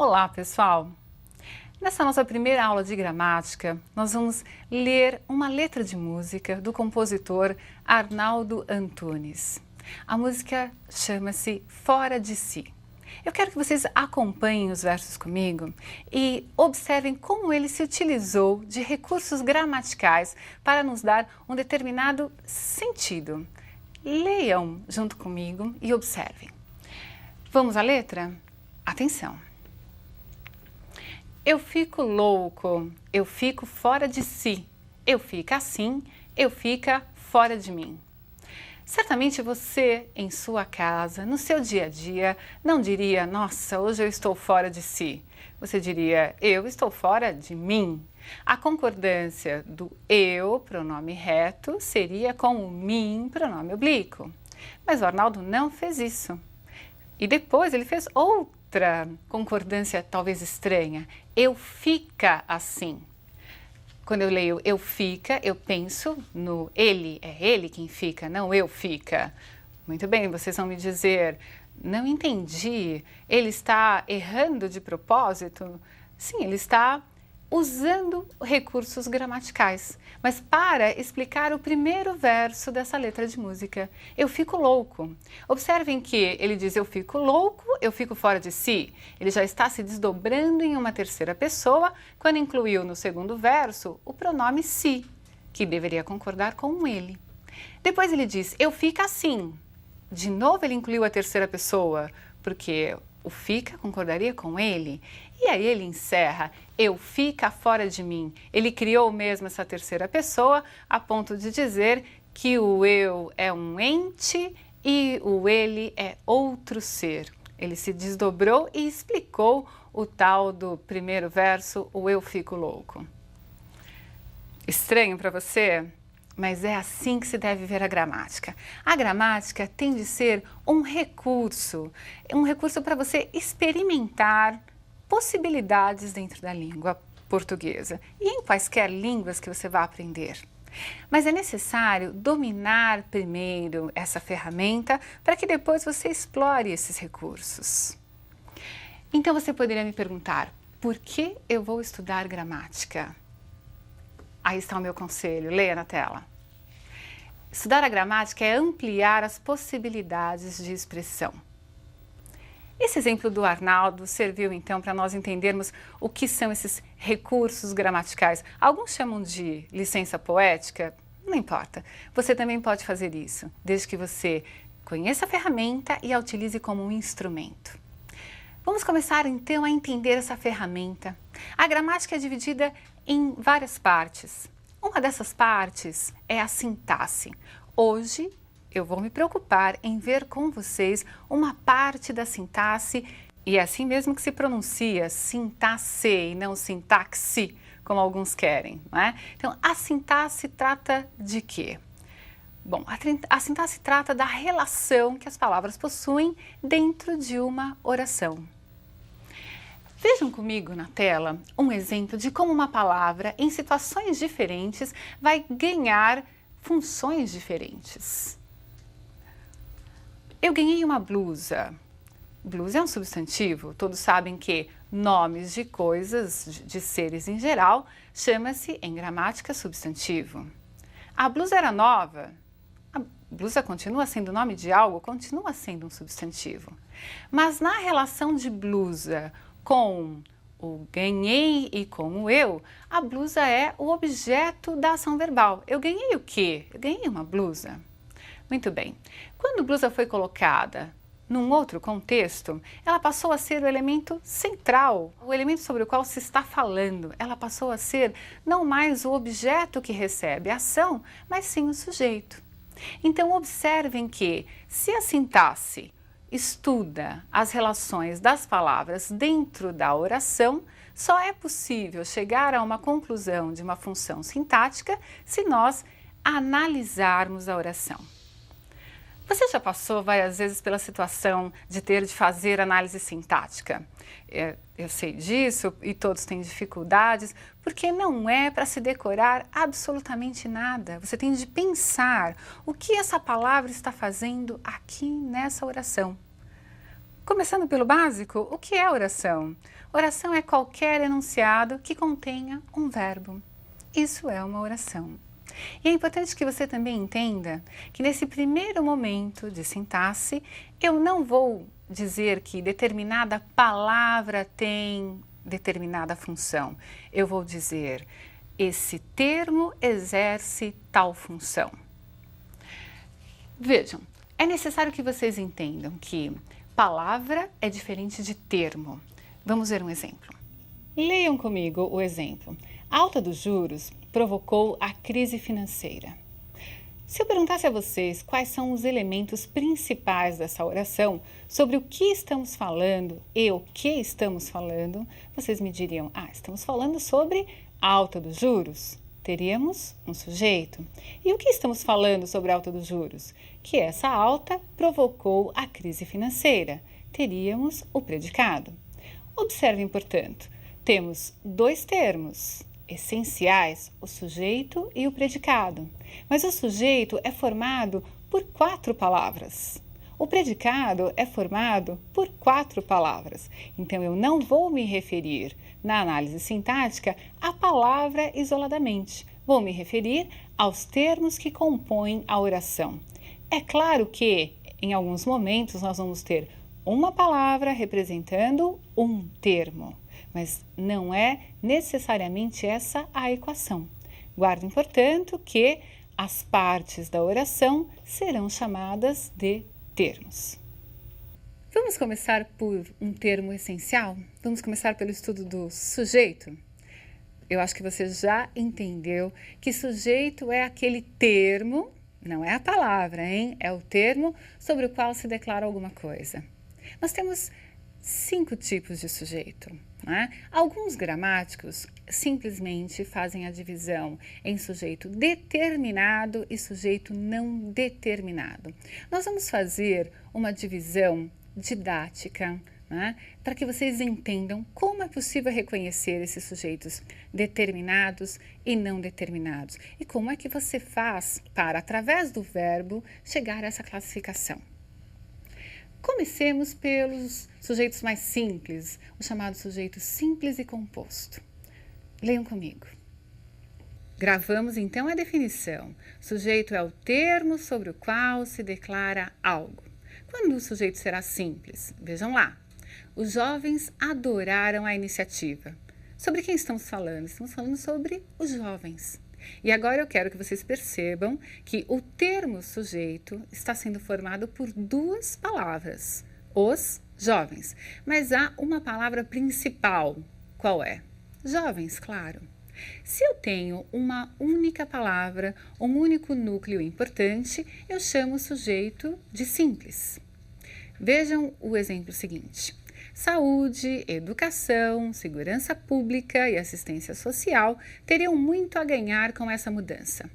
Olá, pessoal! Nessa nossa primeira aula de gramática, nós vamos ler uma letra de música do compositor Arnaldo Antunes. A música chama-se Fora de Si. Eu quero que vocês acompanhem os versos comigo e observem como ele se utilizou de recursos gramaticais para nos dar um determinado sentido. Leiam junto comigo e observem. Vamos à letra? Atenção! Eu fico louco, eu fico fora de si, eu fico assim, eu fica fora de mim. Certamente você, em sua casa, no seu dia a dia, não diria, nossa, hoje eu estou fora de si. Você diria, eu estou fora de mim. A concordância do eu, pronome reto, seria com o mim, pronome oblíquo. Mas o Arnaldo não fez isso. E depois ele fez outra concordância talvez estranha. Eu fica assim. Quando eu leio eu fica, eu penso no ele, é ele quem fica, não eu fica. Muito bem, vocês vão me dizer, não entendi, ele está errando de propósito? Sim, ele está usando recursos gramaticais, mas para explicar o primeiro verso dessa letra de música. Eu fico louco. Observem que ele diz eu fico louco, eu fico fora de si. Ele já está se desdobrando em uma terceira pessoa quando incluiu no segundo verso o pronome si, que deveria concordar com ele. Depois ele diz eu fico assim. De novo ele incluiu a terceira pessoa, porque o fica concordaria com ele. E aí ele encerra, eu fica fora de mim. Ele criou mesmo essa terceira pessoa a ponto de dizer que o eu é um ente e o ele é outro ser. Ele se desdobrou e explicou o tal do primeiro verso, o eu fico louco. Estranho para você? Mas é assim que se deve ver a gramática. A gramática tem de ser um recurso para você experimentar possibilidades dentro da língua portuguesa e em quaisquer línguas que você vá aprender. Mas é necessário dominar primeiro essa ferramenta para que depois você explore esses recursos. Então você poderia me perguntar, por que eu vou estudar gramática? Aí está o meu conselho, leia na tela. Estudar a gramática é ampliar as possibilidades de expressão. Esse exemplo do Arnaldo serviu então para nós entendermos o que são esses recursos gramaticais. Alguns chamam de licença poética, não importa. Você também pode fazer isso, desde que você conheça a ferramenta e a utilize como um instrumento. Vamos começar então a entender essa ferramenta. A gramática é dividida em várias partes. Uma dessas partes é a sintaxe. Hoje eu vou me preocupar em ver com vocês uma parte da sintaxe, e é assim mesmo que se pronuncia, sintaxe e não sintaxe, como alguns querem, não é? Então, a sintaxe trata de quê? Bom, a sintaxe trata da relação que as palavras possuem dentro de uma oração. Vejam comigo na tela um exemplo de como uma palavra, em situações diferentes, vai ganhar funções diferentes. Eu ganhei uma blusa. Blusa é um substantivo. Todos sabem que nomes de coisas, de seres em geral, chama-se em gramática substantivo. A blusa era nova. A blusa continua sendo nome de algo, continua sendo um substantivo. Mas na relação de blusa com o ganhei e com o eu, a blusa é o objeto da ação verbal. Eu ganhei o quê? Eu ganhei uma blusa. Muito bem. Quando blusa foi colocada num outro contexto, ela passou a ser o elemento central, o elemento sobre o qual se está falando. Ela passou a ser não mais o objeto que recebe a ação, mas sim o sujeito. Então observem que se a sintaxe estuda as relações das palavras dentro da oração, só é possível chegar a uma conclusão de uma função sintática se nós analisarmos a oração. Você já passou várias vezes pela situação de ter de fazer análise sintática? Eu sei disso e todos têm dificuldades, porque não é para se decorar absolutamente nada. Você tem de pensar o que essa palavra está fazendo aqui nessa oração. Começando pelo básico, o que é oração? Oração é qualquer enunciado que contenha um verbo. Isso é uma oração. E é importante que você também entenda que nesse primeiro momento de sintaxe, eu não vou dizer que determinada palavra tem determinada função. Eu vou dizer, esse termo exerce tal função. Vejam, é necessário que vocês entendam que palavra é diferente de termo. Vamos ver um exemplo. Leiam comigo o exemplo. A alta dos juros provocou a crise financeira. Se eu perguntasse a vocês quais são os elementos principais dessa oração, sobre o que estamos falando e o que estamos falando, vocês me diriam, estamos falando sobre a alta dos juros. Teríamos um sujeito. E o que estamos falando sobre a alta dos juros? Que essa alta provocou a crise financeira. Teríamos o predicado. Observem, portanto, temos dois termos essenciais, o sujeito e o predicado. Mas o sujeito é formado por 4 palavras. O predicado é formado por 4 palavras. Então, eu não vou me referir, na análise sintática, à palavra isoladamente. Vou me referir aos termos que compõem a oração. É claro que, em alguns momentos, nós vamos ter uma palavra representando um termo, mas não é necessariamente essa a equação. Guardem, portanto, que as partes da oração serão chamadas de termos. Vamos começar por um termo essencial? Vamos começar pelo estudo do sujeito? Eu acho que você já entendeu que sujeito é aquele termo, não é a palavra, hein? É o termo sobre o qual se declara alguma coisa. Nós temos 5 tipos de sujeito. Né? Alguns gramáticos simplesmente fazem a divisão em sujeito determinado e sujeito não determinado. Nós vamos fazer uma divisão didática, né? Para que vocês entendam como é possível reconhecer esses sujeitos determinados e não determinados e como é que você faz para, através do verbo, chegar a essa classificação. Comecemos pelos sujeitos mais simples, o chamado sujeito simples e composto. Leiam comigo. Gravamos então a definição. Sujeito é o termo sobre o qual se declara algo. Quando o sujeito será simples? Vejam lá. Os jovens adoraram a iniciativa. Sobre quem estamos falando? Estamos falando sobre os jovens. E agora eu quero que vocês percebam que o termo sujeito está sendo formado por 2 palavras, os jovens. Mas há uma palavra principal. Qual é? Jovens, claro. Se eu tenho uma única palavra, um único núcleo importante, eu chamo o sujeito de simples. Vejam o exemplo seguinte. Saúde, educação, segurança pública e assistência social teriam muito a ganhar com essa mudança.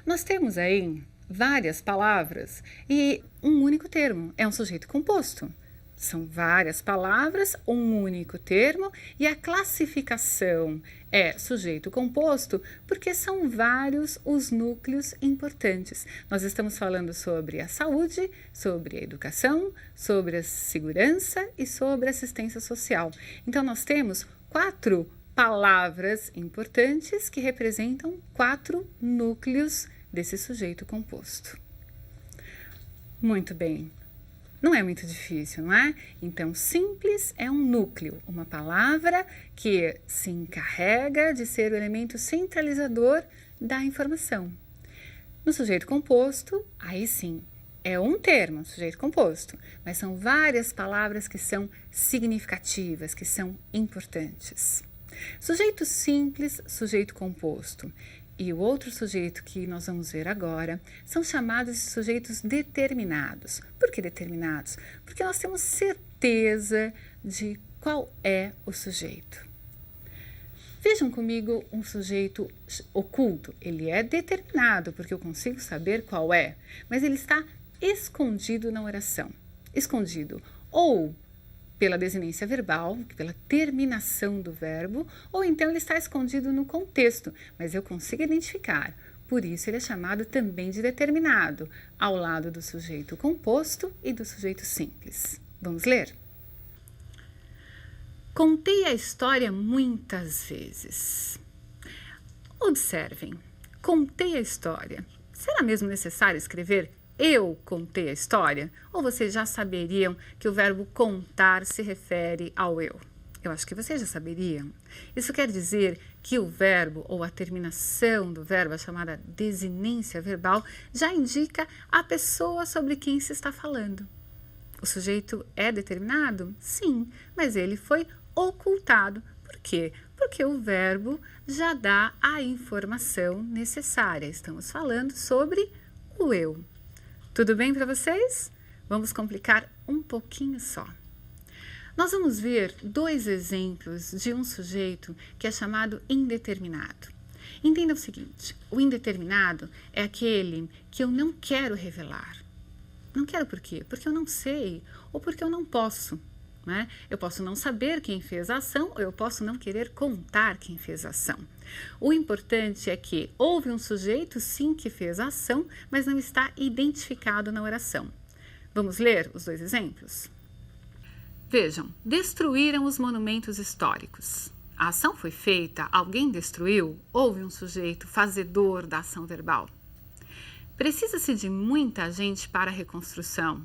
Nós temos aí várias palavras e um único termo, é um sujeito composto. São várias palavras, um único termo e a classificação é sujeito composto porque são vários os núcleos importantes. Nós estamos falando sobre a saúde, sobre a educação, sobre a segurança e sobre a assistência social. Então, nós temos 4 palavras importantes que representam 4 núcleos desse sujeito composto. Muito bem. Não é muito difícil, não é? Então, simples é um núcleo, uma palavra que se encarrega de ser o elemento centralizador da informação. No sujeito composto, aí sim, é um termo, sujeito composto, mas são várias palavras que são significativas, que são importantes. Sujeito simples, sujeito composto. E o outro sujeito que nós vamos ver agora são chamados de sujeitos determinados. Por que determinados? Porque nós temos certeza de qual é o sujeito. Vejam comigo um sujeito oculto. Ele é determinado porque eu consigo saber qual é, mas ele está escondido na oração. Escondido ou pela desinência verbal, pela terminação do verbo, ou então ele está escondido no contexto, mas eu consigo identificar. Por isso ele é chamado também de determinado, ao lado do sujeito composto e do sujeito simples. Vamos ler? Contei a história muitas vezes. Observem, contei a história. Será mesmo necessário escrever eu contei a história? Ou vocês já saberiam que o verbo contar se refere ao eu? Eu acho que vocês já saberiam. Isso quer dizer que o verbo ou a terminação do verbo, a chamada desinência verbal, já indica a pessoa sobre quem se está falando. O sujeito é determinado? Sim, mas ele foi ocultado. Por quê? Porque o verbo já dá a informação necessária. Estamos falando sobre o eu. Tudo bem para vocês? Vamos complicar um pouquinho só. Nós vamos ver dois exemplos de um sujeito que é chamado indeterminado. Entenda o seguinte, o indeterminado é aquele que eu não quero revelar. Não quero por quê? Porque eu não sei ou porque eu não posso. Né? Eu posso não saber quem fez a ação ou eu posso não querer contar quem fez a ação. O importante é que houve um sujeito, sim, que fez a ação, mas não está identificado na oração. Vamos ler os dois exemplos? Vejam, destruíram os monumentos históricos. A ação foi feita, alguém destruiu, houve um sujeito fazedor da ação verbal. Precisa-se de muita gente para a reconstrução.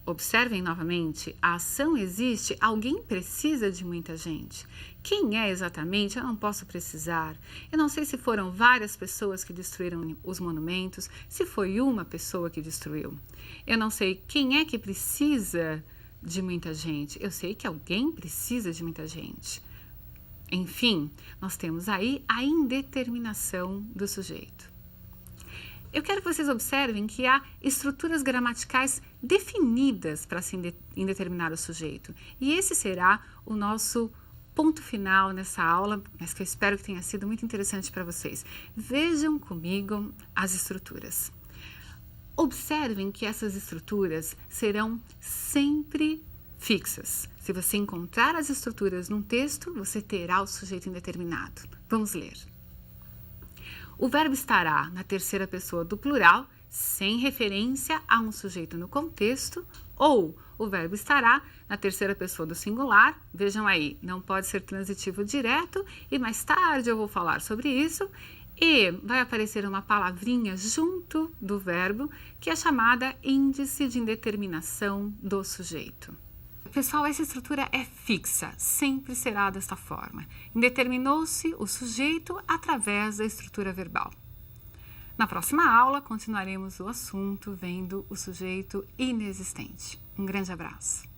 Observem novamente, a ação existe, alguém precisa de muita gente. Quem é exatamente? Eu não posso precisar. Eu não sei se foram várias pessoas que destruíram os monumentos, se foi uma pessoa que destruiu. Eu não sei quem é que precisa de muita gente. Eu sei que alguém precisa de muita gente. Enfim, nós temos aí a indeterminação do sujeito. Eu quero que vocês observem que há estruturas gramaticais definidas para se indeterminar o sujeito. E esse será o nosso ponto final nessa aula, mas que eu espero que tenha sido muito interessante para vocês. Vejam comigo as estruturas. Observem que essas estruturas serão sempre fixas. Se você encontrar as estruturas num texto, você terá o sujeito indeterminado. Vamos ler. O verbo estará na terceira pessoa do plural, sem referência a um sujeito no contexto, ou o verbo estará na terceira pessoa do singular. Vejam aí, não pode ser transitivo direto e mais tarde eu vou falar sobre isso. E vai aparecer uma palavrinha junto do verbo que é chamada índice de indeterminação do sujeito. Pessoal, essa estrutura é fixa, sempre será desta forma. Indeterminou-se o sujeito através da estrutura verbal. Na próxima aula, continuaremos o assunto vendo o sujeito inexistente. Um grande abraço.